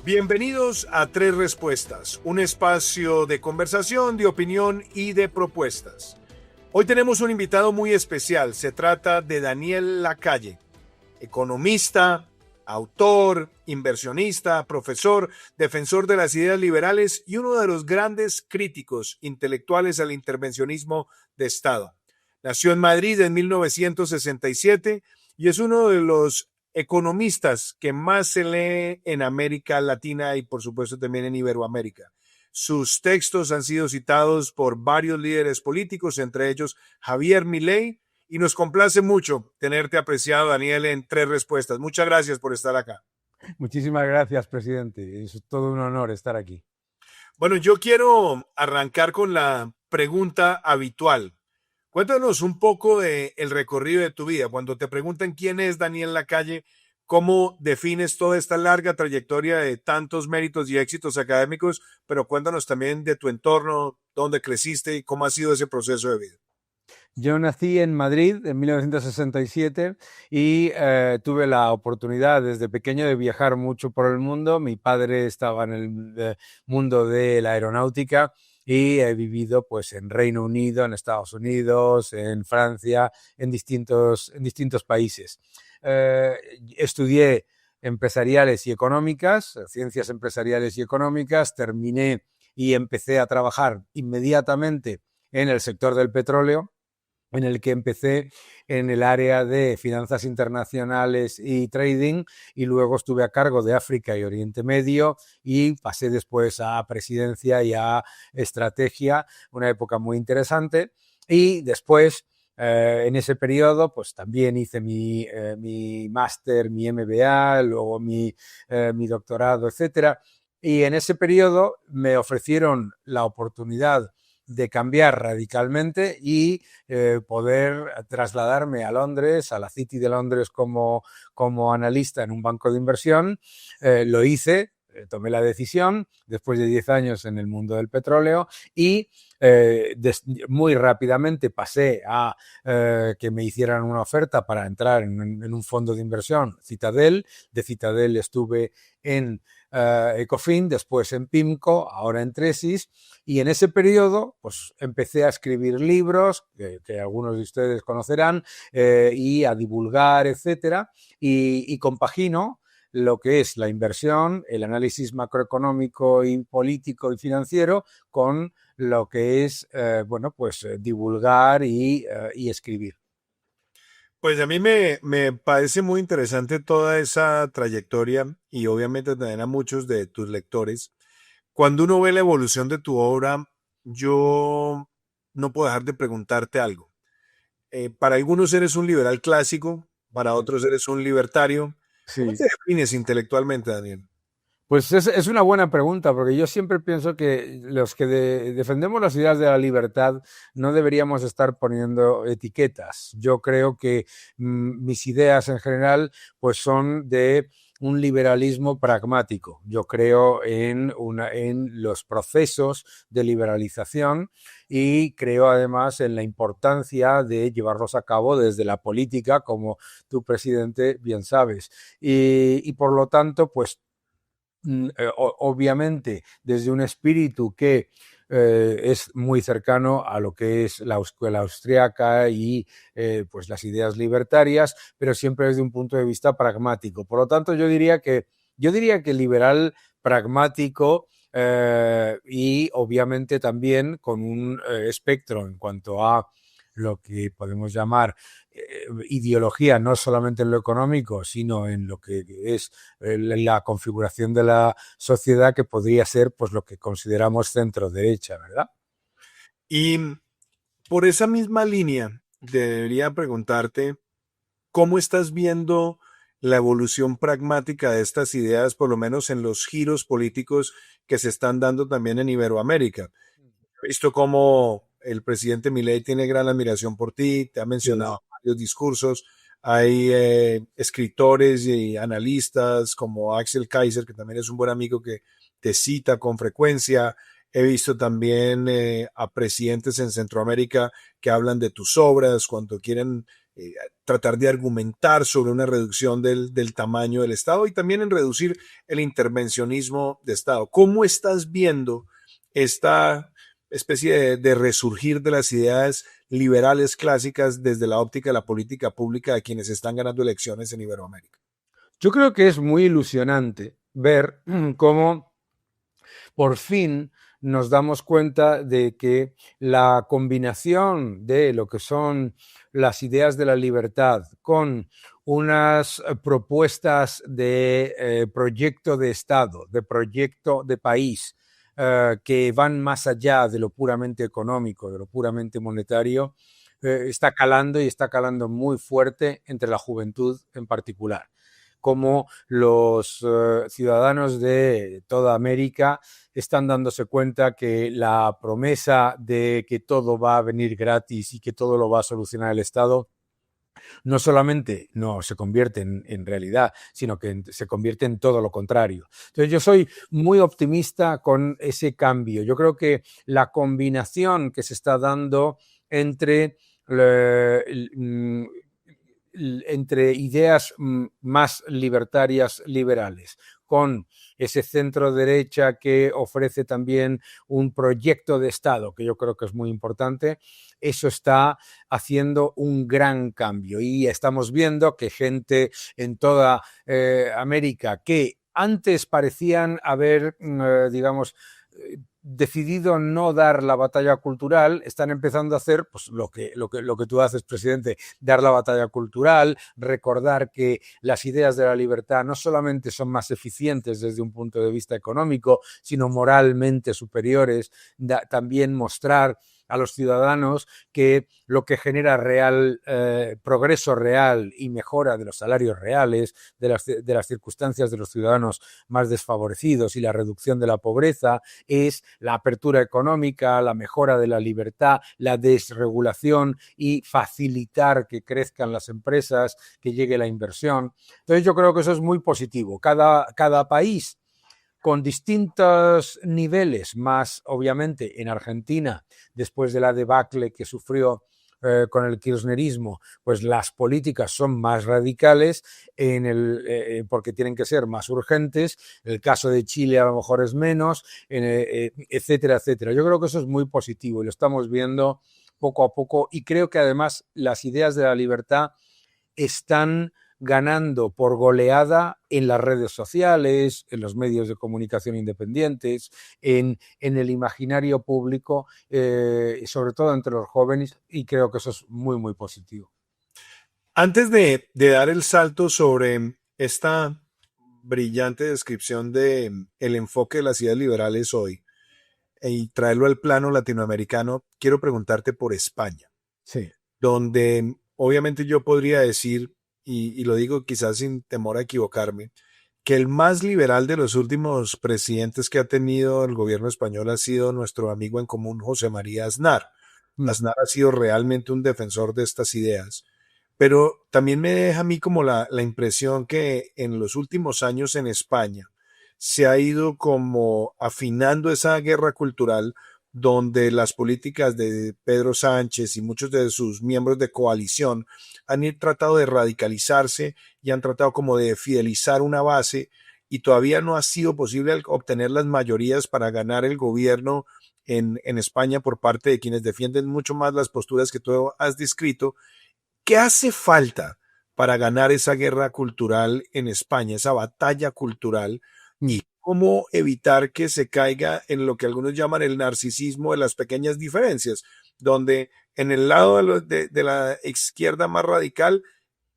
Bienvenidos a Tres Respuestas, un espacio de conversación, de opinión y de propuestas. Hoy tenemos un invitado muy especial. Se trata de Daniel Lacalle, economista, autor, inversionista, profesor, defensor de las ideas liberales y uno de los grandes críticos intelectuales al intervencionismo de Estado. Nació en Madrid en 1967 y es uno de los economistas que más se lee en América Latina y por supuesto también en Iberoamérica. Sus textos han sido citados por varios líderes políticos, entre ellos Javier Milei, y nos complace mucho tenerte apreciado, Daniel, en Tres Respuestas. Muchas gracias por estar acá. Muchísimas gracias, presidente. Es todo un honor estar aquí. Bueno, yo quiero arrancar con la pregunta habitual. Cuéntanos un poco del recorrido de tu vida. Cuando te preguntan quién es Daniel Lacalle, ¿cómo defines toda esta larga trayectoria de tantos méritos y éxitos académicos? Pero cuéntanos también de tu entorno, dónde creciste y cómo ha sido ese proceso de vida. Yo nací en Madrid en 1967 y tuve la oportunidad desde pequeño de viajar mucho por el mundo. Mi padre estaba en el mundo de la aeronáutica y he vivido pues en Reino Unido, en Estados Unidos, en Francia, en distintos países. Estudié empresariales y económicas, ciencias empresariales y económicas, terminé y empecé a trabajar inmediatamente en el sector del petróleo, en el que empecé en el área de finanzas internacionales y trading, y luego estuve a cargo de África y Oriente Medio y pasé después a presidencia y a estrategia, una época muy interesante. Y después, en ese periodo, pues también hice mi máster, mi MBA, luego mi doctorado, etcétera. Y en ese periodo me ofrecieron la oportunidad de cambiar radicalmente y poder trasladarme a Londres, a la City de Londres como analista en un banco de inversión. Lo hice, tomé la decisión después de 10 años en el mundo del petróleo y muy rápidamente pasé a que me hicieran una oferta para entrar en un fondo de inversión, Citadel. De Citadel estuve en Ecofin, después en PIMCO, ahora en Tresis, y en ese periodo pues empecé a escribir libros que algunos de ustedes conocerán y a divulgar, etcétera, y compagino lo que es la inversión, el análisis macroeconómico y político y financiero con lo que es divulgar y escribir. Pues a mí me parece muy interesante toda esa trayectoria y obviamente también a muchos de tus lectores. Cuando uno ve la evolución de tu obra, yo no puedo dejar de preguntarte algo. Para algunos eres un liberal clásico, para otros eres un libertario. ¿Cómo Sí. te defines intelectualmente, Daniel? Pues es una buena pregunta, porque yo siempre pienso que los que defendemos las ideas de la libertad no deberíamos estar poniendo etiquetas. Yo creo que mis ideas en general pues son de un liberalismo pragmático. Yo creo en los procesos de liberalización y creo además en la importancia de llevarlos a cabo desde la política, como tu presidente bien sabes. Y por lo tanto, pues obviamente desde un espíritu que es muy cercano a lo que es la escuela austriaca y pues las ideas libertarias, pero siempre desde un punto de vista pragmático. Por lo tanto, yo diría que liberal pragmático y obviamente también con un espectro en cuanto a lo que podemos llamar ideología, no solamente en lo económico, sino en lo que es la configuración de la sociedad, que podría ser pues lo que consideramos centro derecha, ¿verdad? Y por esa misma línea, debería preguntarte, ¿cómo estás viendo la evolución pragmática de estas ideas, por lo menos en los giros políticos que se están dando también en Iberoamérica? He visto cómo el presidente Milei tiene gran admiración por ti, te ha mencionado varios discursos. Hay escritores y analistas como Axel Kaiser, que también es un buen amigo que te cita con frecuencia. He visto también a presidentes en Centroamérica que hablan de tus obras cuando quieren tratar de argumentar sobre una reducción del tamaño del Estado y también en reducir el intervencionismo de Estado. ¿Cómo estás viendo esta especie de resurgir de las ideas liberales clásicas desde la óptica de la política pública de quienes están ganando elecciones en Iberoamérica? Yo creo que es muy ilusionante ver cómo por fin nos damos cuenta de que la combinación de lo que son las ideas de la libertad con unas propuestas de proyecto de Estado, de proyecto de país, que van más allá de lo puramente económico, de lo puramente monetario, está calando y está calando muy fuerte entre la juventud en particular. Como los ciudadanos de toda América están dándose cuenta que la promesa de que todo va a venir gratis y que todo lo va a solucionar el Estado no solamente no se convierte en realidad, sino que se convierte en todo lo contrario. Entonces yo soy muy optimista con ese cambio. Yo creo que la combinación que se está dando entre entre ideas más libertarias, liberales, con ese centro derecha que ofrece también un proyecto de Estado, que yo creo que es muy importante, eso está haciendo un gran cambio y estamos viendo que gente en toda América que antes parecían haber, digamos, decidido no dar la batalla cultural, están empezando a hacer pues, lo que tú haces, presidente, dar la batalla cultural, recordar que las ideas de la libertad no solamente son más eficientes desde un punto de vista económico, sino moralmente superiores, también mostrar a los ciudadanos que lo que genera progreso real y mejora de los salarios reales, de las circunstancias de los ciudadanos más desfavorecidos y la reducción de la pobreza es la apertura económica, la mejora de la libertad, la desregulación y facilitar que crezcan las empresas, que llegue la inversión. Entonces yo creo que eso es muy positivo. Cada país con distintos niveles, más obviamente en Argentina, después de la debacle que sufrió con el kirchnerismo, pues las políticas son más radicales porque tienen que ser más urgentes. El caso de Chile a lo mejor es menos, etcétera, etcétera. Yo creo que eso es muy positivo y lo estamos viendo poco a poco y creo que además las ideas de la libertad están ganando por goleada en las redes sociales, en los medios de comunicación independientes, en el imaginario público, sobre todo entre los jóvenes, y creo que eso es muy, muy positivo. Antes de dar el salto sobre esta brillante descripción de el enfoque de las ideas liberales hoy y traerlo al plano latinoamericano, quiero preguntarte por España, Sí. donde obviamente yo podría decir, y lo digo quizás sin temor a equivocarme, que el más liberal de los últimos presidentes que ha tenido el gobierno español ha sido nuestro amigo en común José María Aznar. Aznar ha sido realmente un defensor de estas ideas, pero también me deja a mí como la impresión que en los últimos años en España se ha ido como afinando esa guerra cultural donde las políticas de Pedro Sánchez y muchos de sus miembros de coalición han tratado de radicalizarse y han tratado como de fidelizar una base y todavía no ha sido posible obtener las mayorías para ganar el gobierno en España por parte de quienes defienden mucho más las posturas que tú has descrito. ¿Qué hace falta para ganar esa guerra cultural en España, esa batalla cultural? ¿Y cómo evitar que se caiga en lo que algunos llaman el narcisismo de las pequeñas diferencias, donde en el lado de la izquierda más radical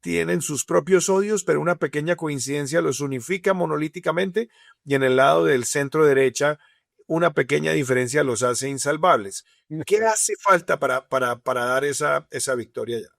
tienen sus propios odios, pero una pequeña coincidencia los unifica monolíticamente, y en el lado del centro derecha una pequeña diferencia los hace insalvables? ¿Qué hace falta para dar esa victoria ya?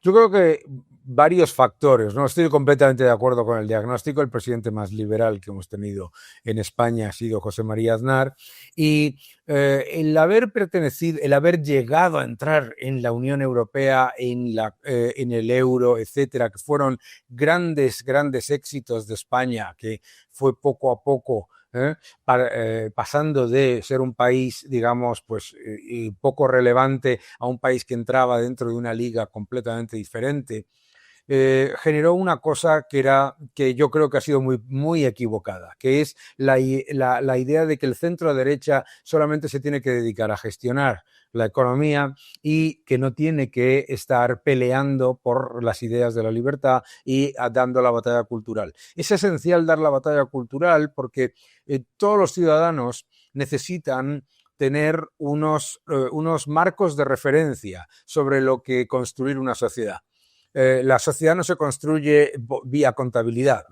Yo creo que varios factores, ¿no? Estoy completamente de acuerdo con el diagnóstico. El presidente más liberal que hemos tenido en España ha sido José María Aznar. Y el haber pertenecido, el haber llegado a entrar en la Unión Europea, en el euro, etcétera, que fueron grandes éxitos de España, que fue poco a poco pasando de ser un país, digamos, pues poco relevante a un país que entraba dentro de una liga completamente diferente. Generó una cosa que yo creo que ha sido muy equivocada, que es la idea de que el centro derecha solamente se tiene que dedicar a gestionar la economía y que no tiene que estar peleando por las ideas de la libertad y dando la batalla cultural. Es esencial dar la batalla cultural porque todos los ciudadanos necesitan tener unos marcos de referencia sobre lo que construir una sociedad. La sociedad no se construye vía contabilidad.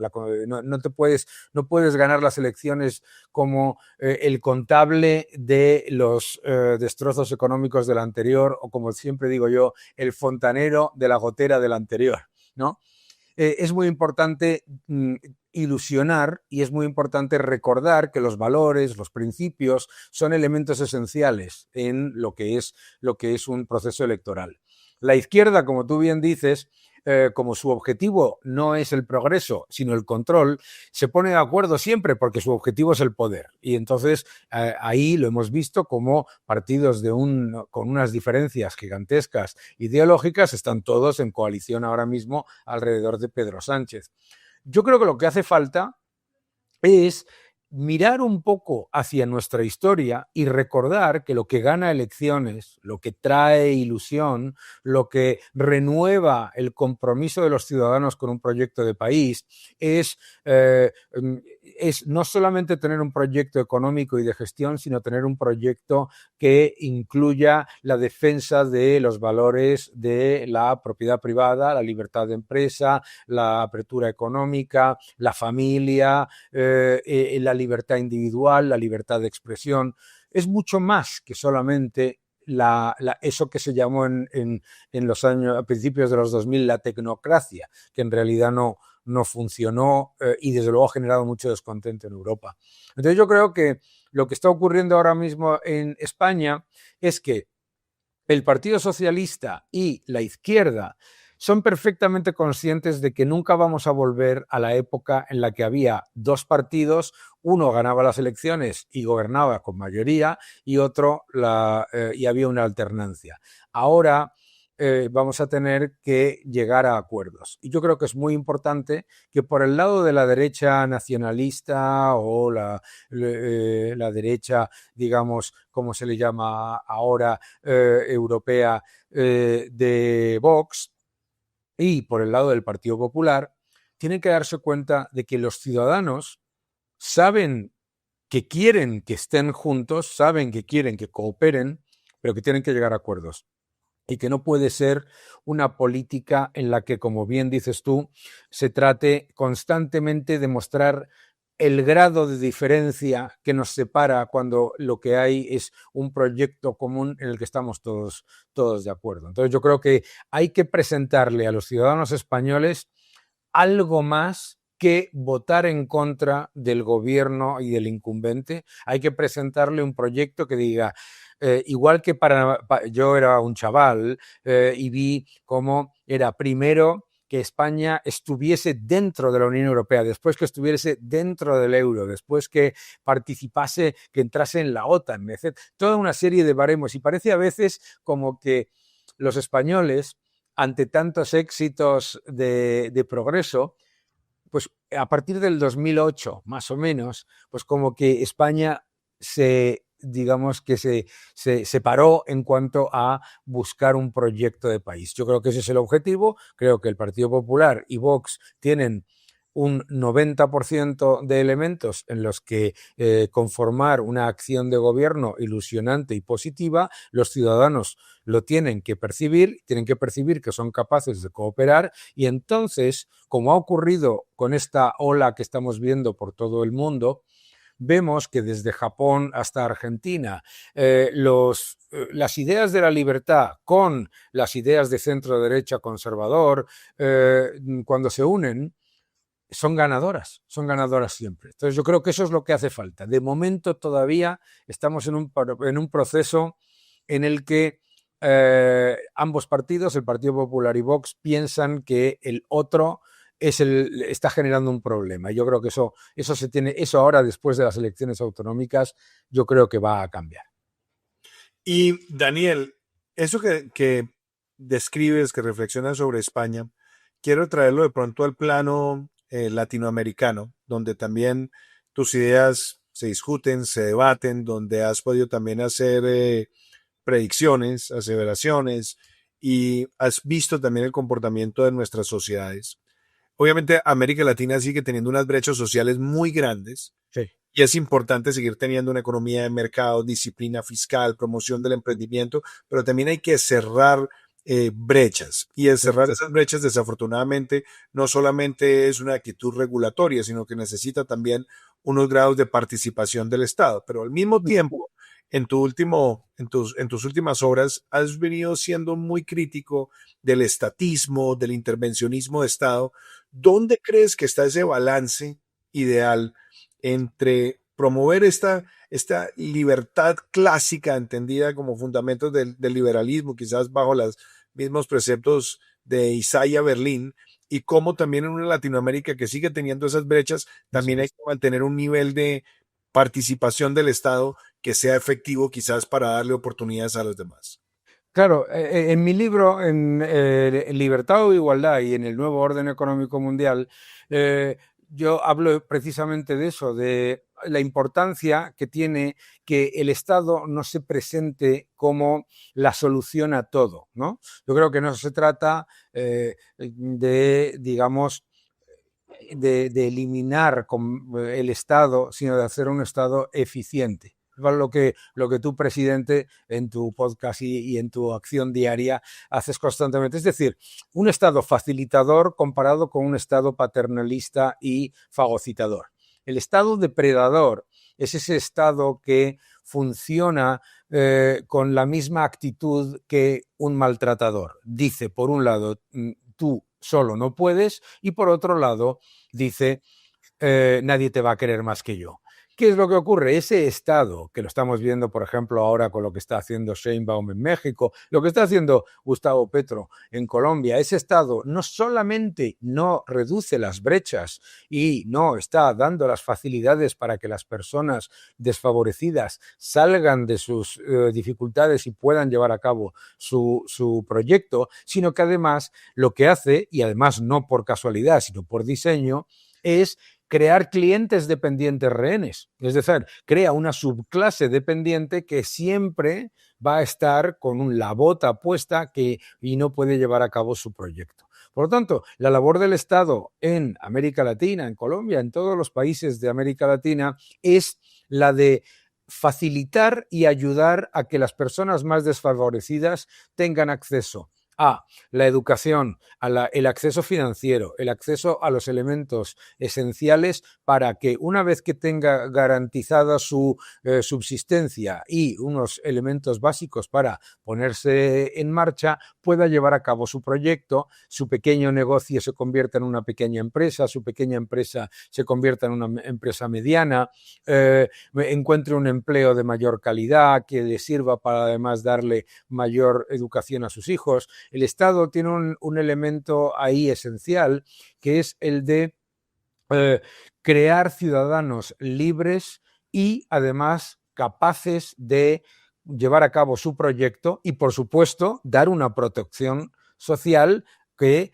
No puedes ganar las elecciones como el contable de los destrozos económicos del anterior o, como siempre digo yo, el fontanero de la gotera del anterior, ¿no? Es muy importante ilusionar y es muy importante recordar que los valores, los principios son elementos esenciales en lo que es un proceso electoral. La izquierda, como tú bien dices, como su objetivo no es el progreso, sino el control, se pone de acuerdo siempre porque su objetivo es el poder. Y entonces ahí lo hemos visto como partidos con unas diferencias gigantescas ideológicas están todos en coalición ahora mismo alrededor de Pedro Sánchez. Yo creo que lo que hace falta es mirar un poco hacia nuestra historia y recordar que lo que gana elecciones, lo que trae ilusión, lo que renueva el compromiso de los ciudadanos con un proyecto de país es no solamente tener un proyecto económico y de gestión, sino tener un proyecto que incluya la defensa de los valores de la propiedad privada, la libertad de empresa, la apertura económica, la familia, la libertad individual, la libertad de expresión. Es mucho más que solamente eso que se llamó en los años, a principios de los 2000, la tecnocracia, que en realidad no funcionó y desde luego ha generado mucho descontento en Europa. Entonces yo creo que lo que está ocurriendo ahora mismo en España es que el Partido Socialista y la izquierda son perfectamente conscientes de que nunca vamos a volver a la época en la que había dos partidos, uno ganaba las elecciones y gobernaba con mayoría y otro y había una alternancia. Ahora vamos a tener que llegar a acuerdos. Y yo creo que es muy importante que por el lado de la derecha nacionalista o la derecha, digamos, como se le llama ahora, europea, de Vox, y por el lado del Partido Popular, tienen que darse cuenta de que los ciudadanos saben que quieren que estén juntos, saben que quieren que cooperen, pero que tienen que llegar a acuerdos. Y que no puede ser una política en la que, como bien dices tú, se trate constantemente de mostrar el grado de diferencia que nos separa cuando lo que hay es un proyecto común en el que estamos todos de acuerdo. Entonces yo creo que hay que presentarle a los ciudadanos españoles algo más que votar en contra del gobierno y del incumbente. Hay que presentarle un proyecto que diga, igual que yo era un chaval y vi cómo era primero que España estuviese dentro de la Unión Europea, después que estuviese dentro del euro, después que participase, que entrase en la OTAN, etc. Toda una serie de baremos. Y parece a veces como que los españoles, ante tantos éxitos de progreso, pues a partir del 2008, más o menos, pues como que España digamos que se paró en cuanto a buscar un proyecto de país. Yo creo que ese es el objetivo. Creo que el Partido Popular y Vox tienen un 90% de elementos en los que conformar una acción de gobierno ilusionante y positiva. Los ciudadanos lo tienen que percibir que son capaces de cooperar y entonces, como ha ocurrido con esta ola que estamos viendo por todo el mundo, vemos que desde Japón hasta Argentina las ideas de la libertad con las ideas de centro derecha conservador, cuando se unen, son ganadoras siempre. Entonces yo creo que eso es lo que hace falta. De momento todavía estamos en un proceso en el que ambos partidos, el Partido Popular y Vox, piensan que el otro está generando un problema. Yo creo que eso ahora, después de las elecciones autonómicas, yo creo que va a cambiar. Y Daniel, eso que describes, que reflexionas sobre España, quiero traerlo de pronto al plano latinoamericano, donde también tus ideas se discuten, se debaten, donde has podido también hacer predicciones, aseveraciones y has visto también el comportamiento de nuestras sociedades. Obviamente América Latina sigue teniendo unas brechas sociales muy grandes Sí. y es importante seguir teniendo una economía de mercado, disciplina fiscal, promoción del emprendimiento, pero también hay que cerrar brechas. Y el cerrar esas brechas, desafortunadamente, no solamente es una actitud regulatoria, sino que necesita también unos grados de participación del Estado. Pero al mismo tiempo, en tus últimas obras, has venido siendo muy crítico del estatismo, del intervencionismo de Estado. ¿Dónde crees que está ese balance ideal entre promover esta libertad clásica entendida como fundamentos del liberalismo, quizás bajo los mismos preceptos de Isaiah Berlin, y cómo también en una Latinoamérica que sigue teniendo esas brechas, también hay que mantener un nivel de participación del Estado que sea efectivo quizás para darle oportunidades a los demás? Claro, en mi libro, en Libertad o Igualdad y en el Nuevo Orden Económico Mundial, yo hablo precisamente de eso, de la importancia que tiene que el Estado no se presente como la solución a todo, ¿no? Yo creo que no se trata digamos, de eliminar el Estado, sino de hacer un Estado eficiente. Lo que tú, presidente, en tu podcast y en tu acción diaria haces constantemente. Es decir, un Estado facilitador comparado con un Estado paternalista y fagocitador. El Estado depredador es ese Estado que funciona con la misma actitud que un maltratador. Dice, por un lado, tú solo no puedes, y por otro lado dice nadie te va a querer más que yo. ¿Qué es lo que ocurre? Ese Estado, que lo estamos viendo, por ejemplo, ahora con lo que está haciendo Sheinbaum en México, lo que está haciendo Gustavo Petro en Colombia, ese Estado no solamente no reduce las brechas y no está dando las facilidades para que las personas desfavorecidas salgan de sus dificultades y puedan llevar a cabo su proyecto, sino que además lo que hace, y además no por casualidad, sino por diseño, es crear clientes dependientes rehenes. Es decir, crea una subclase dependiente que siempre va a estar con la bota puesta y no puede llevar a cabo su proyecto. Por lo tanto, la labor del Estado en América Latina, en Colombia, en todos los países de América Latina, es la de facilitar y ayudar a que las personas más desfavorecidas tengan acceso a la educación, el acceso financiero, el acceso a los elementos esenciales para que una vez que tenga garantizada su subsistencia y unos elementos básicos para ponerse en marcha, pueda llevar a cabo su proyecto, su pequeño negocio se convierta en una pequeña empresa, su pequeña empresa se convierta en una empresa mediana, encuentre un empleo de mayor calidad que le sirva para además darle mayor educación a sus hijos. El Estado tiene un elemento ahí esencial, que es el de crear ciudadanos libres y además capaces de llevar a cabo su proyecto y, por supuesto, dar una protección social que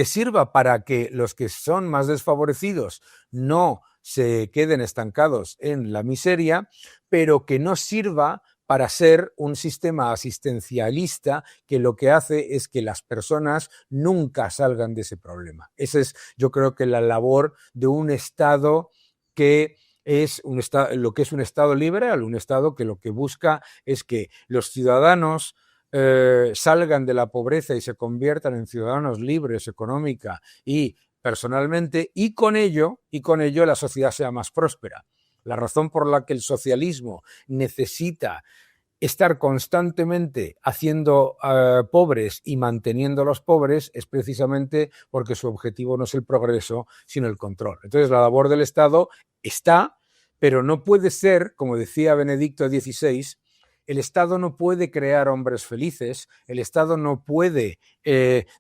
sirva para que los que son más desfavorecidos no se queden estancados en la miseria, pero que no sirva para ser un sistema asistencialista que lo que hace es que las personas nunca salgan de ese problema. Esa es, yo creo, que la labor de un Estado que es lo que es un Estado liberal, un Estado que lo que busca es que los ciudadanos salgan de la pobreza y se conviertan en ciudadanos libres económica y personalmente, y con ello la sociedad sea más próspera. La razón por la que el socialismo necesita estar constantemente haciendo pobres y manteniendo a los pobres es precisamente porque su objetivo no es el progreso, sino el control. Entonces, la labor del Estado está, pero no puede ser, como decía Benedicto XVI, el Estado no puede crear hombres felices, el Estado no puede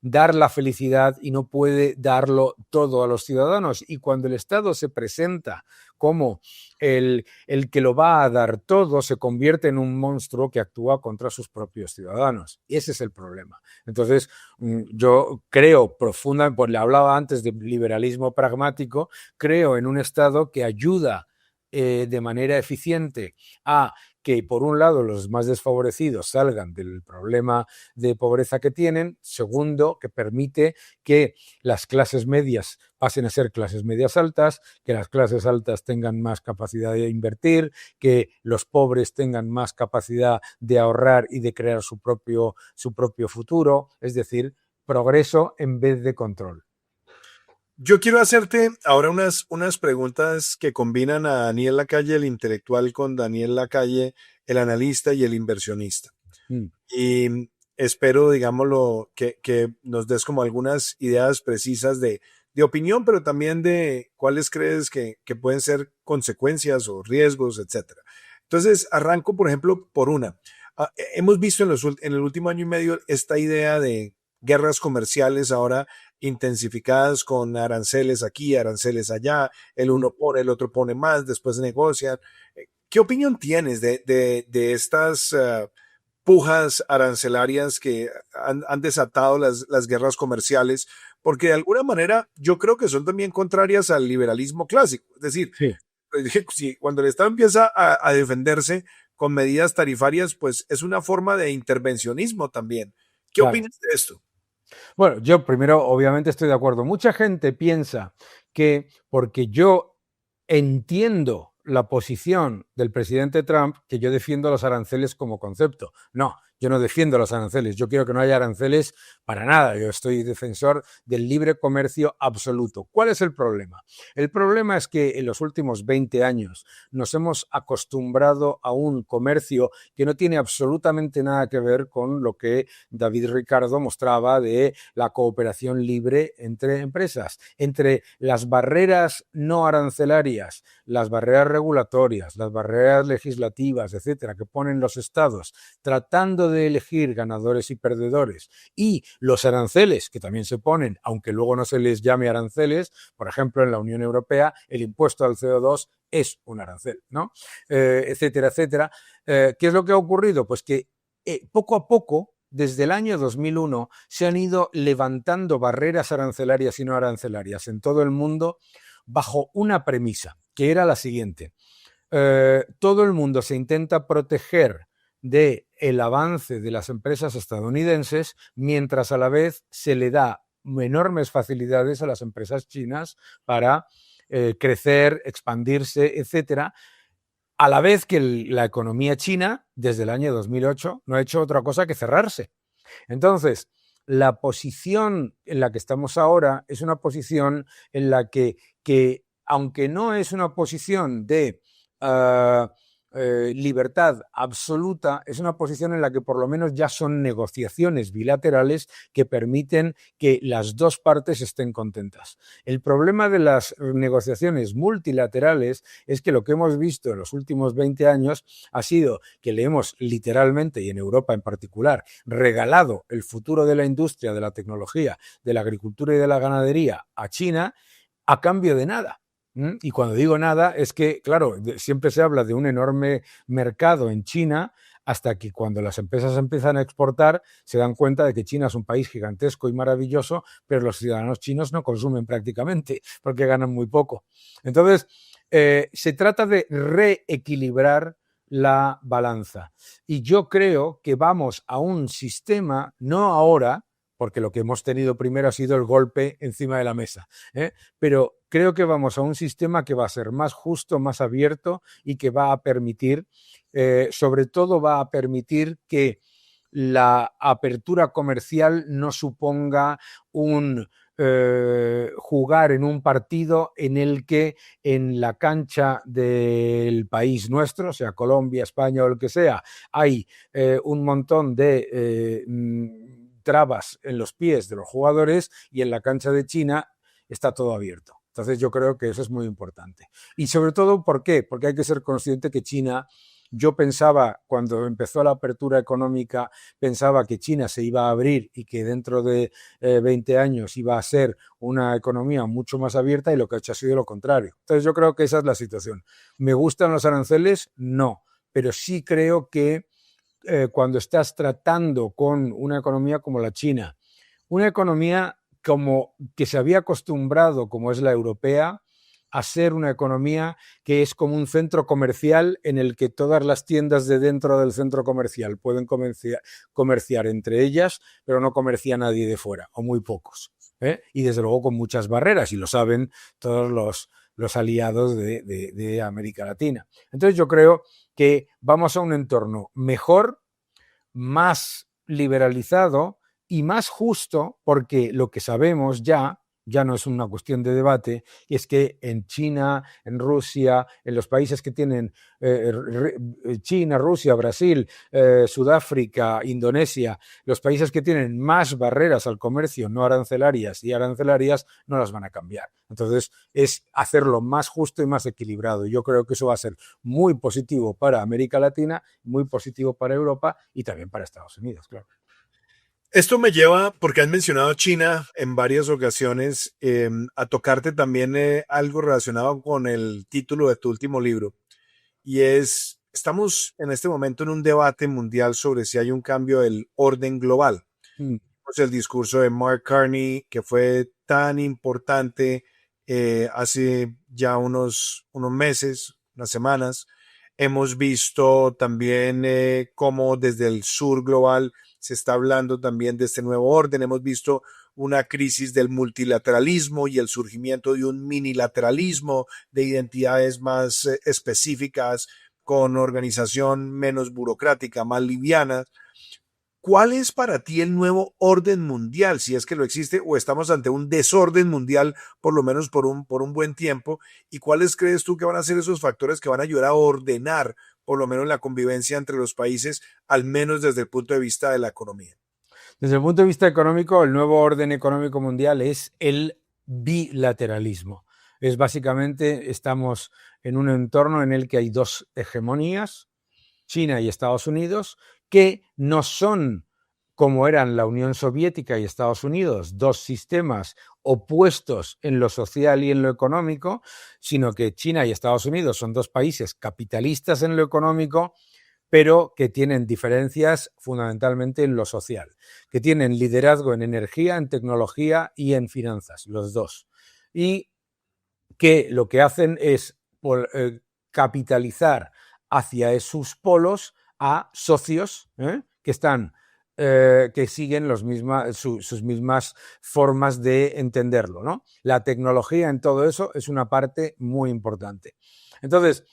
dar la felicidad y no puede darlo todo a los ciudadanos. Y cuando el Estado se presenta como el que lo va a dar todo, se convierte en un monstruo que actúa contra sus propios ciudadanos. Y ese es el problema. Entonces, yo creo profundamente, pues le hablaba antes de liberalismo pragmático, creo en un Estado que ayuda de manera eficiente a que, por un lado, los más desfavorecidos salgan del problema de pobreza que tienen. Segundo, que permite que las clases medias pasen a ser clases medias altas, que las clases altas tengan más capacidad de invertir, que los pobres tengan más capacidad de ahorrar y de crear su propio futuro. Es decir, progreso en vez de control. Yo quiero hacerte ahora unas preguntas que combinan a Daniel Lacalle, el intelectual, con Daniel Lacalle, el analista y el inversionista. Mm. Y espero, digámoslo, que nos des como algunas ideas precisas de opinión, pero también de cuáles crees que pueden ser consecuencias o riesgos, etcétera. Entonces, arranco, por ejemplo, por una. Hemos visto en el último año y medio esta idea de guerras comerciales ahora intensificadas con aranceles aquí, aranceles allá, el uno pone, el otro pone más, después negocian. ¿Qué opinión tienes de estas pujas arancelarias que han desatado las guerras comerciales? Porque de alguna manera yo creo que son también contrarias al liberalismo clásico. Es decir, Sí, si cuando el Estado empieza a defenderse con medidas tarifarias, pues es una forma de intervencionismo también. ¿Qué claro. opinas de esto? Bueno, yo primero obviamente estoy de acuerdo. Mucha gente piensa que porque yo entiendo la posición del presidente Trump, que yo defiendo los aranceles como concepto. No, yo no defiendo los aranceles. Yo quiero que no haya aranceles para nada. Yo estoy defensor del libre comercio absoluto. ¿Cuál es el problema? El problema es que en los últimos 20 años nos hemos acostumbrado a un comercio que no tiene absolutamente nada que ver con lo que David Ricardo mostraba de la cooperación libre entre empresas, entre las barreras no arancelarias, las barreras regulatorias, las barreras legislativas, etcétera, que ponen los estados tratando de elegir ganadores y perdedores, y los aranceles que también se ponen, aunque luego no se les llame aranceles. Por ejemplo, en la Unión Europea el impuesto al CO2 es un arancel, ¿no? Etcétera, etcétera. ¿Qué es lo que ha ocurrido? Pues que poco a poco, desde el año 2001, se han ido levantando barreras arancelarias y no arancelarias en todo el mundo bajo una premisa, que era la siguiente. Todo el mundo se intenta proteger del avance de las empresas estadounidenses, mientras a la vez se le da enormes facilidades a las empresas chinas para crecer, expandirse, etcétera, a la vez que la economía china, desde el año 2008, no ha hecho otra cosa que cerrarse. Entonces, la posición en la que estamos ahora es una posición en la que aunque no es una posición de libertad absoluta, es una posición en la que por lo menos ya son negociaciones bilaterales que permiten que las dos partes estén contentas. El problema de las negociaciones multilaterales es que lo que hemos visto en los últimos 20 años ha sido que le hemos literalmente, y en Europa en particular, regalado el futuro de la industria, de la tecnología, de la agricultura y de la ganadería a China a cambio de nada. Y cuando digo nada es que, claro, siempre se habla de un enorme mercado en China, hasta que cuando las empresas empiezan a exportar se dan cuenta de que China es un país gigantesco y maravilloso, pero los ciudadanos chinos no consumen prácticamente porque ganan muy poco. Entonces, se trata de reequilibrar la balanza. Y yo creo que vamos a un sistema, no ahora, porque lo que hemos tenido primero ha sido el golpe encima de la mesa, pero creo que vamos a un sistema que va a ser más justo, más abierto y que va a permitir, sobre todo va a permitir que la apertura comercial no suponga un jugar en un partido en el que en la cancha del país nuestro, sea Colombia, España o el que sea, hay un montón de trabas en los pies de los jugadores, y en la cancha de China está todo abierto. Entonces yo creo que eso es muy importante. Y sobre todo, ¿por qué? Porque hay que ser consciente que China Yo pensaba, cuando empezó la apertura económica, pensaba que China se iba a abrir y que dentro de 20 años iba a ser una economía mucho más abierta, y lo que ha hecho ha sido lo contrario. Entonces yo creo que esa es la situación. ¿Me gustan los aranceles? No, pero sí creo que cuando estás tratando con una economía como la China, una economía como que se había acostumbrado, como es la europea, a ser una economía que es como un centro comercial en el que todas las tiendas de dentro del centro comercial pueden comerciar entre ellas, pero no comercia nadie de fuera, o muy pocos. Y desde luego con muchas barreras, y lo saben todos los aliados de América Latina. Entonces yo creo que vamos a un entorno mejor, más liberalizado y más justo, porque lo que sabemos ya no es una cuestión de debate, y es que en China, en Rusia, en los países que tienen China, Rusia, Brasil, Sudáfrica, Indonesia, los países que tienen más barreras al comercio no arancelarias y arancelarias, no las van a cambiar. Entonces es hacerlo más justo y más equilibrado. Yo creo que eso va a ser muy positivo para América Latina, muy positivo para Europa y también para Estados Unidos, claro. Esto me lleva, porque has mencionado China en varias ocasiones, a tocarte también algo relacionado con el título de tu último libro. Y es, estamos en este momento en un debate mundial sobre si hay un cambio del orden global. Mm. Pues el discurso de Mark Carney, que fue tan importante hace ya unos meses, unas semanas. Hemos visto también cómo desde el sur global se está hablando también de este nuevo orden. Hemos visto una crisis del multilateralismo y el surgimiento de un minilateralismo, de identidades más específicas, con organización menos burocrática, más liviana. ¿Cuál es para ti el nuevo orden mundial, si es que lo existe, o estamos ante un desorden mundial, por lo menos por un buen tiempo? ¿Y cuáles crees tú que van a ser esos factores que van a ayudar a ordenar, por lo menos, la convivencia entre los países, al menos desde el punto de vista de la economía? Desde el punto de vista económico, el nuevo orden económico mundial es el bilateralismo. Es básicamente, estamos en un entorno en el que hay dos hegemonías, China y Estados Unidos, que no son como eran la Unión Soviética y Estados Unidos, dos sistemas opuestos en lo social y en lo económico, sino que China y Estados Unidos son dos países capitalistas en lo económico, pero que tienen diferencias fundamentalmente en lo social, que tienen liderazgo en energía, en tecnología y en finanzas, los dos. Y que lo que hacen es capitalizar hacia sus polos a socios que están que siguen sus mismas formas de entenderlo, ¿no? La tecnología en todo eso es una parte muy importante. Entonces,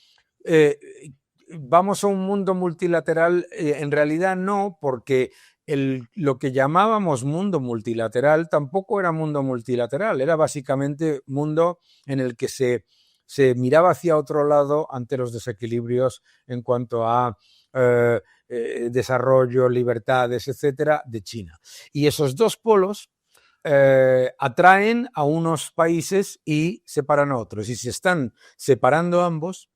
¿vamos a un mundo multilateral? En realidad no, porque lo que llamábamos mundo multilateral tampoco era mundo multilateral, era básicamente mundo en el que se miraba hacia otro lado ante los desequilibrios en cuanto a desarrollo, libertades, etcétera, de China. Y esos dos polos atraen a unos países y separan a otros. Y se están separando ambos,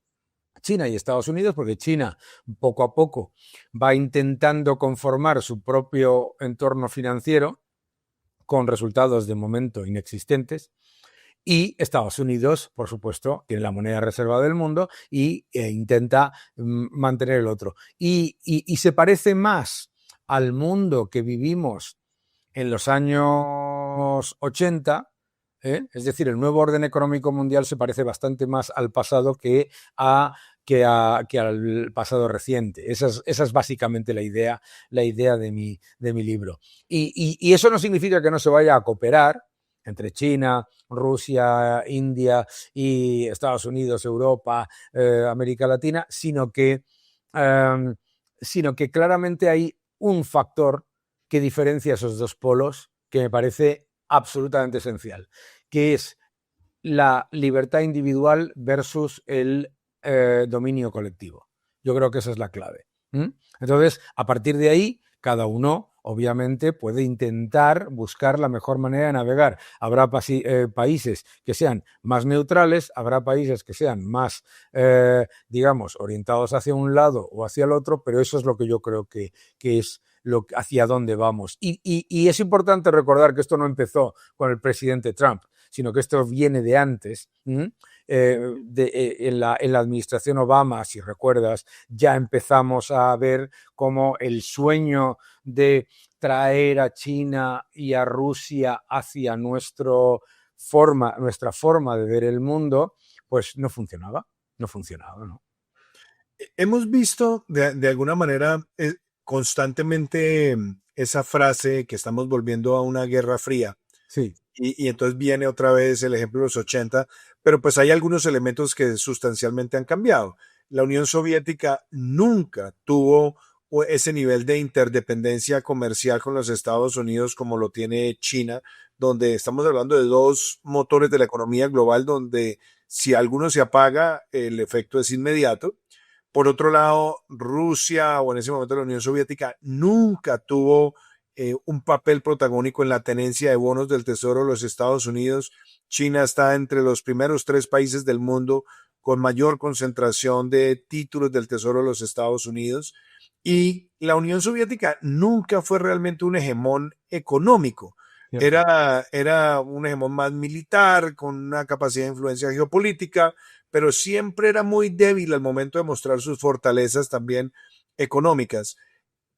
China y Estados Unidos, porque China poco a poco va intentando conformar su propio entorno financiero con resultados de momento inexistentes, y Estados Unidos, por supuesto, tiene la moneda reserva del mundo y intenta mantener el otro. Y se parece más al mundo que vivimos en los años 80, es decir, el nuevo orden económico mundial se parece bastante más al pasado que al pasado reciente. Esa es básicamente la idea de mi libro. Y eso no significa que no se vaya a cooperar entre China, Rusia, India y Estados Unidos, Europa, América Latina, sino que claramente hay un factor que diferencia esos dos polos que me parece absolutamente esencial, que es la libertad individual versus el dominio colectivo. Yo creo que esa es la clave. Entonces, a partir de ahí, cada uno obviamente puede intentar buscar la mejor manera de navegar. Habrá países que sean más neutrales, habrá países que sean más, digamos, orientados hacia un lado o hacia el otro, pero eso es lo que yo creo que es hacia dónde vamos. Y es importante recordar que esto no empezó con el presidente Trump, sino que esto viene de antes. En la administración Obama, si recuerdas, ya empezamos a ver cómo el sueño de traer a China y a Rusia hacia nuestra forma de ver el mundo, pues no funcionaba, ¿no? Hemos visto de alguna manera constantemente esa frase que estamos volviendo a una guerra fría. Sí. Y entonces viene otra vez el ejemplo de los 80, pero pues hay algunos elementos que sustancialmente han cambiado. La Unión Soviética nunca tuvo ese nivel de interdependencia comercial con los Estados Unidos como lo tiene China, donde estamos hablando de dos motores de la economía global, donde si alguno se apaga, el efecto es inmediato. Por otro lado, Rusia o en ese momento la Unión Soviética nunca tuvo un papel protagónico en la tenencia de bonos del Tesoro de los Estados Unidos. China está entre los primeros 3 países del mundo con mayor concentración de títulos del Tesoro de los Estados Unidos. Y la Unión Soviética nunca fue realmente un hegemón económico. Era un hegemón más militar, con una capacidad de influencia geopolítica, pero siempre era muy débil al momento de mostrar sus fortalezas también económicas.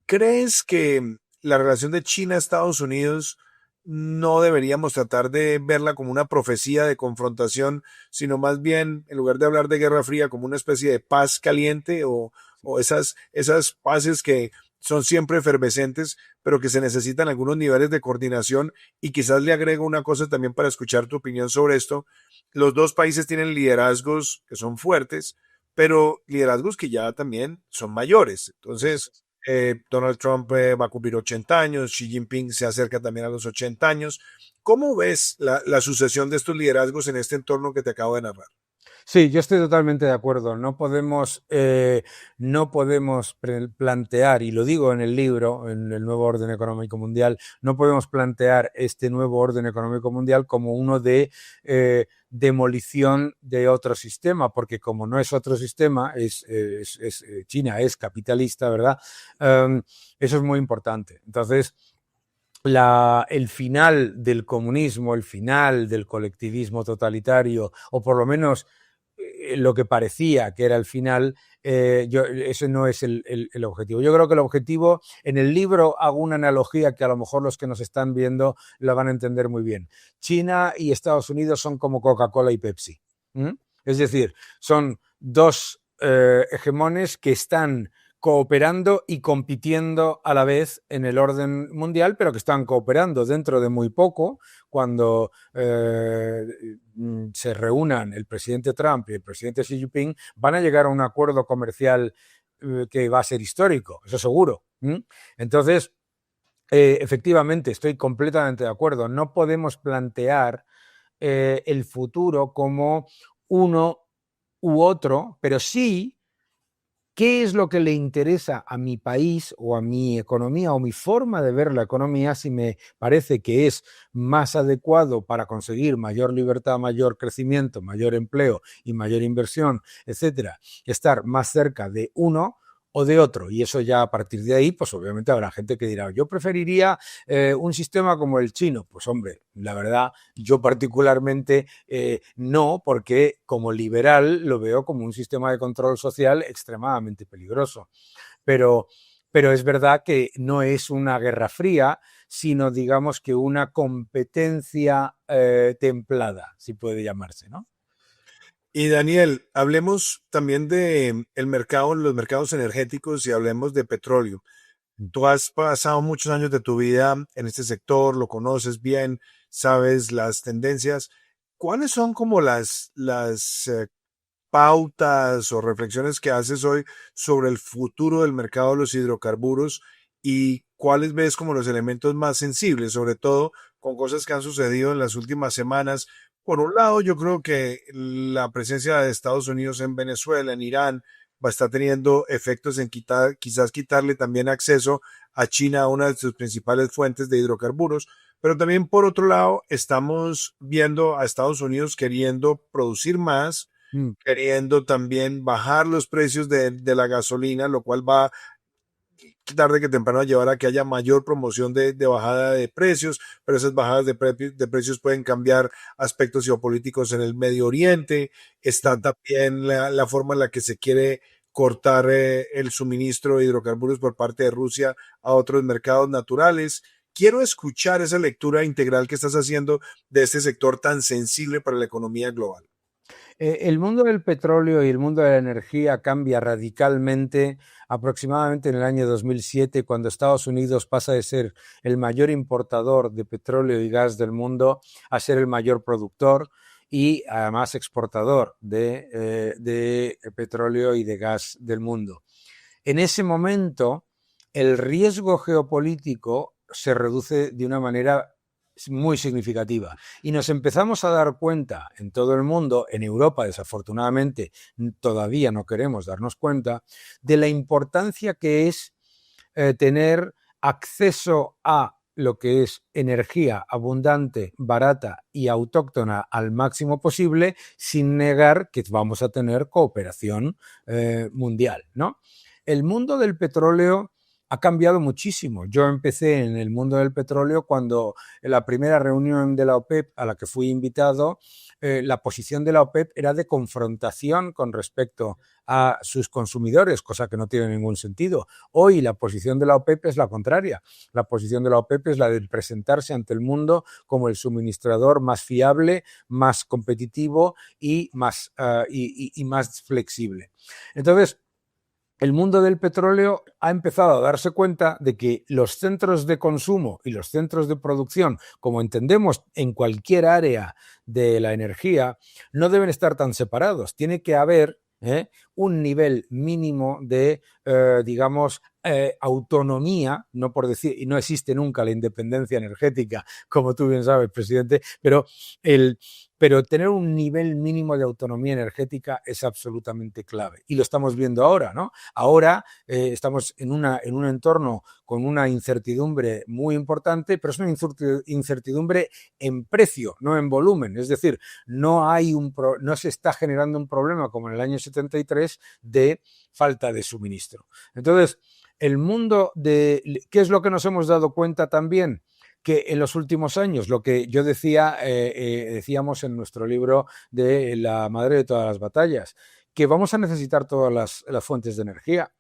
¿Crees que la relación de China-Estados Unidos no deberíamos tratar de verla como una profecía de confrontación, sino más bien, en lugar de hablar de Guerra Fría, como una especie de paz caliente o esas paces que son siempre efervescentes, pero que se necesitan algunos niveles de coordinación? Y quizás le agrego una cosa también para escuchar tu opinión sobre esto. Los dos países tienen liderazgos que son fuertes, pero liderazgos que ya también son mayores. Entonces, Donald Trump va a cumplir 80 años, Xi Jinping se acerca también a los 80 años. ¿Cómo ves la sucesión de estos liderazgos en este entorno que te acabo de narrar? Sí, yo estoy totalmente de acuerdo. No podemos plantear, y lo digo en el libro, en el nuevo orden económico mundial, no podemos plantear este nuevo orden económico mundial como uno de demolición de otro sistema, porque como no es otro sistema, China es capitalista, ¿verdad? Eso es muy importante. Entonces, el final del comunismo, el final del colectivismo totalitario, o por lo menos lo que parecía que era el final, ese no es el objetivo. Yo creo que el objetivo, en el libro hago una analogía que a lo mejor los que nos están viendo la van a entender muy bien. China y Estados Unidos son como Coca-Cola y Pepsi. Es decir, son dos hegemones que están cooperando y compitiendo a la vez en el orden mundial, pero que están cooperando dentro de muy poco, cuando se reúnan el presidente Trump y el presidente Xi Jinping, van a llegar a un acuerdo comercial que va a ser histórico, eso seguro. Entonces, efectivamente, estoy completamente de acuerdo. No podemos plantear el futuro como uno u otro, pero sí qué es lo que le interesa a mi país o a mi economía o mi forma de ver la economía, si me parece que es más adecuado para conseguir mayor libertad, mayor crecimiento, mayor empleo y mayor inversión, etcétera, estar más cerca de uno o de otro. Y eso ya a partir de ahí, pues obviamente habrá gente que dirá, yo preferiría un sistema como el chino. Pues hombre, la verdad, yo particularmente no, porque como liberal lo veo como un sistema de control social extremadamente peligroso. Pero es verdad que no es una guerra fría, sino digamos que una competencia templada, si puede llamarse, ¿no? Y Daniel, hablemos también de el mercado, los mercados energéticos y hablemos de petróleo. Tú has pasado muchos años de tu vida en este sector, lo conoces bien, sabes las tendencias. ¿Cuáles son como las pautas o reflexiones que haces hoy sobre el futuro del mercado de los hidrocarburos y cuáles ves como los elementos más sensibles, sobre todo con cosas que han sucedido en las últimas semanas? Por un lado, yo creo que la presencia de Estados Unidos en Venezuela, en Irán, va a estar teniendo efectos en quizás quitarle también acceso a China a una de sus principales fuentes de hidrocarburos. Pero también por otro lado, estamos viendo a Estados Unidos queriendo producir más, Mm. queriendo también bajar los precios de la gasolina, lo cual va tarde que temprano a llevar a que haya mayor promoción de bajada de precios, pero esas bajadas de precios pueden cambiar aspectos geopolíticos en el Medio Oriente. Está Mm. también la forma en la que se quiere cortar el suministro de hidrocarburos por parte de Rusia a otros mercados naturales. Quiero escuchar esa lectura integral que estás haciendo de este sector tan sensible para la economía global. El mundo del petróleo y el mundo de la energía cambia radicalmente aproximadamente en el año 2007, cuando Estados Unidos pasa de ser el mayor importador de petróleo y gas del mundo a ser el mayor productor y además exportador de petróleo y de gas del mundo. En ese momento, el riesgo geopolítico se reduce de una manera muy significativa. Y nos empezamos a dar cuenta en todo el mundo, en Europa desafortunadamente todavía no queremos darnos cuenta, de la importancia que es tener acceso a lo que es energía abundante, barata y autóctona al máximo posible, sin negar que vamos a tener cooperación mundial, ¿no? El mundo del petróleo ha cambiado muchísimo. Yo empecé en el mundo del petróleo cuando en la primera reunión de la OPEP a la que fui invitado, la posición de la OPEP era de confrontación con respecto a sus consumidores, cosa que no tiene ningún sentido. Hoy la posición de la OPEP es la contraria. La posición de la OPEP es la de presentarse ante el mundo como el suministrador más fiable, más competitivo y más flexible. Entonces, el mundo del petróleo ha empezado a darse cuenta de que los centros de consumo y los centros de producción, como entendemos en cualquier área de la energía, no deben estar tan separados. Tiene que haber un nivel mínimo de, digamos, autonomía, no por decir, y no existe nunca la independencia energética, como tú bien sabes, presidente, pero tener un nivel mínimo de autonomía energética es absolutamente clave. Y lo estamos viendo ahora, ¿no? Ahora estamos en un entorno con una incertidumbre muy importante, pero es una incertidumbre en precio, no en volumen. Es decir, no se está generando un problema como en el año 73 de falta de suministro. Entonces, el mundo de... ¿Qué es lo que nos hemos dado cuenta también? Que en los últimos años, lo que yo decíamos en nuestro libro de La madre de todas las batallas, que vamos a necesitar todas las fuentes de energía,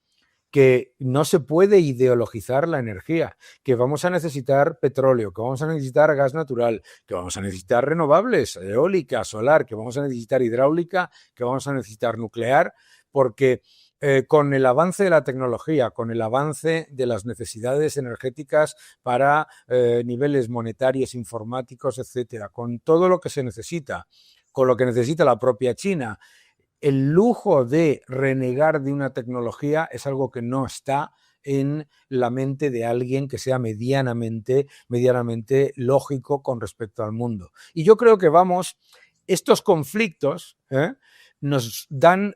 que no se puede ideologizar la energía, que vamos a necesitar petróleo, que vamos a necesitar gas natural, que vamos a necesitar renovables, eólica, solar, que vamos a necesitar hidráulica, que vamos a necesitar nuclear, porque con el avance de la tecnología, con el avance de las necesidades energéticas para niveles monetarios, informáticos, etcétera, con todo lo que se necesita, con lo que necesita la propia China, el lujo de renegar de una tecnología es algo que no está en la mente de alguien que sea medianamente lógico con respecto al mundo. Y yo creo que estos conflictos nos dan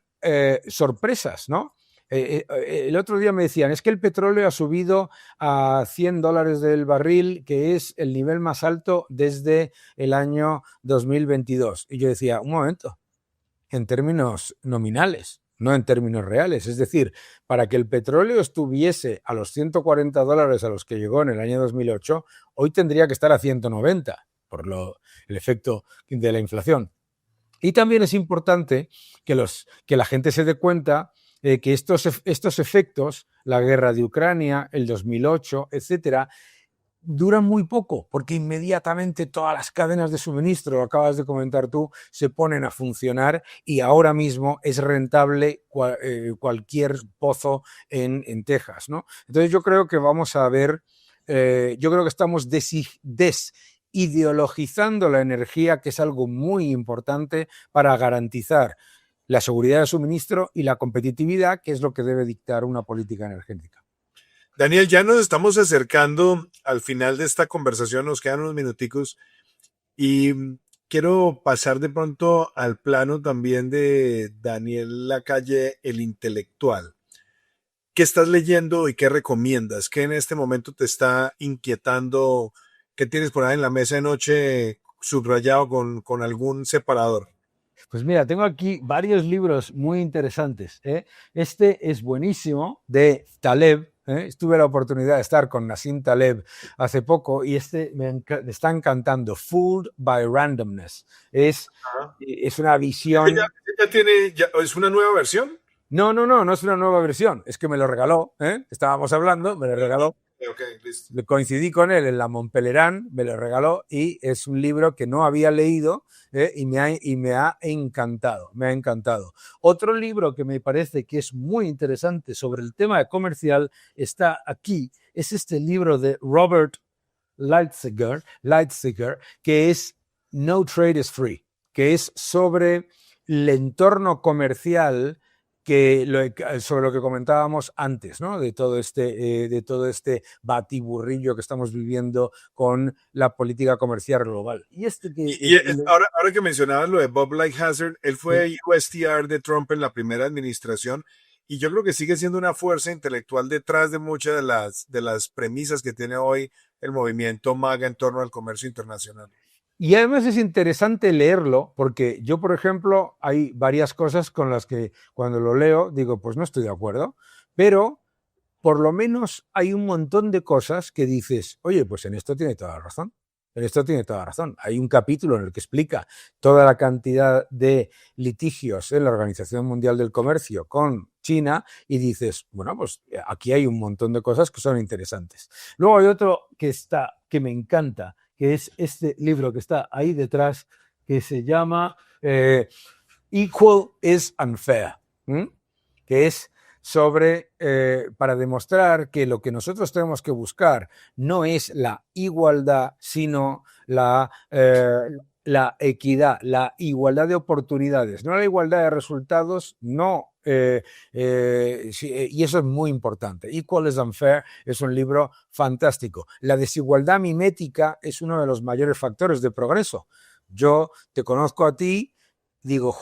sorpresas, ¿no? El otro día me decían, es que el petróleo ha subido a $100 del barril, que es el nivel más alto desde el año 2022. Y yo decía, un momento, en términos nominales, no en términos reales. Es decir, para que el petróleo estuviese a los $140 a los que llegó en el año 2008, hoy tendría que estar a 190 por el efecto de la inflación. Y también es importante que la gente se dé cuenta que estos efectos, la guerra de Ucrania, el 2008, etcétera, duran muy poco, porque inmediatamente todas las cadenas de suministro, lo acabas de comentar tú, se ponen a funcionar y ahora mismo es rentable cualquier pozo en Texas, ¿no? Entonces yo creo que vamos a ver, yo creo que estamos desideologizando la energía, que es algo muy importante para garantizar la seguridad de suministro y la competitividad, que es lo que debe dictar una política energética. Daniel, ya nos estamos acercando al final de esta conversación, nos quedan unos minuticos y quiero pasar de pronto al plano también de Daniel Lacalle, el intelectual. ¿Qué estás leyendo y qué recomiendas? ¿Qué en este momento te está inquietando? ¿Qué tienes por ahí en la mesa de noche subrayado con algún separador? Pues mira, tengo aquí varios libros muy interesantes, ¿eh? Este es buenísimo, de Taleb. Tuve la oportunidad de estar con Nassim Taleb hace poco y me está encantando. Fooled by Randomness. Ajá. Es una ¿Ese visión. ya tiene, es una nueva versión? No es una nueva versión. Es que me lo regaló, ¿eh? Estábamos hablando, me lo regaló. Ok, listo. Coincidí con él en la Montpellerin, me lo regaló y es un libro que no había leído y me ha encantado, me ha encantado. Otro libro que me parece que es muy interesante sobre el tema comercial está aquí, es este libro de Robert Lighthizer, que es No Trade is Free, que es sobre el entorno comercial sobre lo que comentábamos antes, ¿no? De todo este batiburrillo que estamos viviendo con la política comercial global. Ahora que mencionabas lo de Bob Lighthizer, él fue USTR de Trump en la primera administración y yo creo que sigue siendo una fuerza intelectual detrás de muchas de las premisas que tiene hoy el movimiento MAGA en torno al comercio internacional. Y además es interesante leerlo porque yo, por ejemplo, hay varias cosas con las que cuando lo leo digo, pues no estoy de acuerdo, pero por lo menos hay un montón de cosas que dices, oye, pues en esto tiene toda la razón. En esto tiene toda la razón. Hay un capítulo en el que explica toda la cantidad de litigios en la Organización Mundial del Comercio con China y dices, bueno, pues aquí hay un montón de cosas que son interesantes. Luego hay otro que me encanta, que es este libro que está ahí detrás, que se llama Equal is Unfair, que es sobre, para demostrar que lo que nosotros tenemos que buscar no es la igualdad, sino la equidad, la igualdad de oportunidades, no la igualdad de resultados, no. Y eso es muy importante. Equal is Unfair es un libro fantástico. La desigualdad mimética es uno de los mayores factores de progreso. Yo te conozco a ti, digo,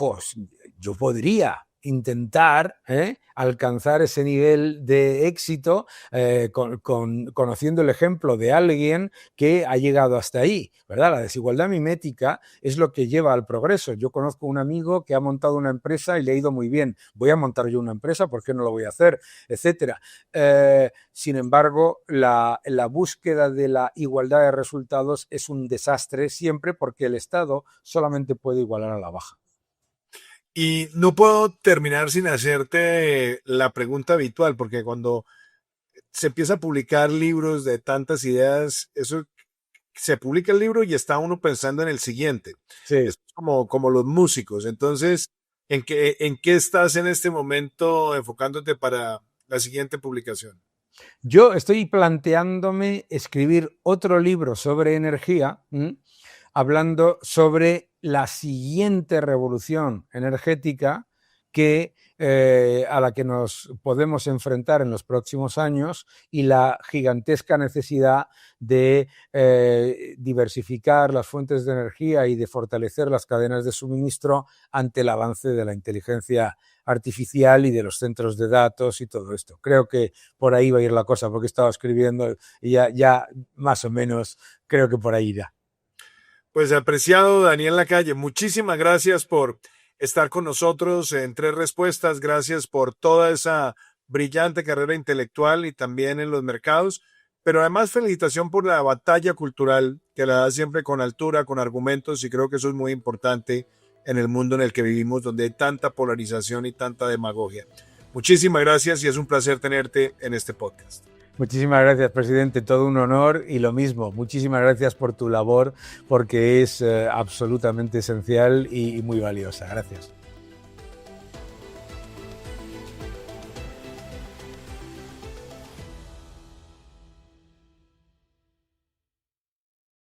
yo podría intentar alcanzar ese nivel de éxito conociendo el ejemplo de alguien que ha llegado hasta ahí, ¿verdad? La desigualdad mimética es lo que lleva al progreso. Yo conozco un amigo que ha montado una empresa y le ha ido muy bien. Voy a montar yo una empresa, ¿por qué no lo voy a hacer? Etcétera. Sin embargo, la búsqueda de la igualdad de resultados es un desastre siempre porque el Estado solamente puede igualar a la baja. Y no puedo terminar sin hacerte la pregunta habitual, porque cuando se empieza a publicar libros de tantas ideas, eso se publica el libro y está uno pensando en el siguiente. Sí. Es como los músicos. Entonces, ¿en qué estás en este momento enfocándote para la siguiente publicación? Yo estoy planteándome escribir otro libro sobre energía, hablando sobre la siguiente revolución energética a la que nos podemos enfrentar en los próximos años y la gigantesca necesidad de diversificar las fuentes de energía y de fortalecer las cadenas de suministro ante el avance de la inteligencia artificial y de los centros de datos y todo esto. Creo que por ahí va a ir la cosa, porque he estado escribiendo y ya más o menos creo que por ahí irá. Pues apreciado Daniel Lacalle, muchísimas gracias por estar con nosotros en Tres Respuestas. Gracias por toda esa brillante carrera intelectual y también en los mercados. Pero además felicitación por la batalla cultural que la da siempre con altura, con argumentos, y creo que eso es muy importante en el mundo en el que vivimos, donde hay tanta polarización y tanta demagogia. Muchísimas gracias y es un placer tenerte en este podcast. Muchísimas gracias, presidente. Todo un honor y lo mismo. Muchísimas gracias por tu labor porque es absolutamente esencial y muy valiosa. Gracias.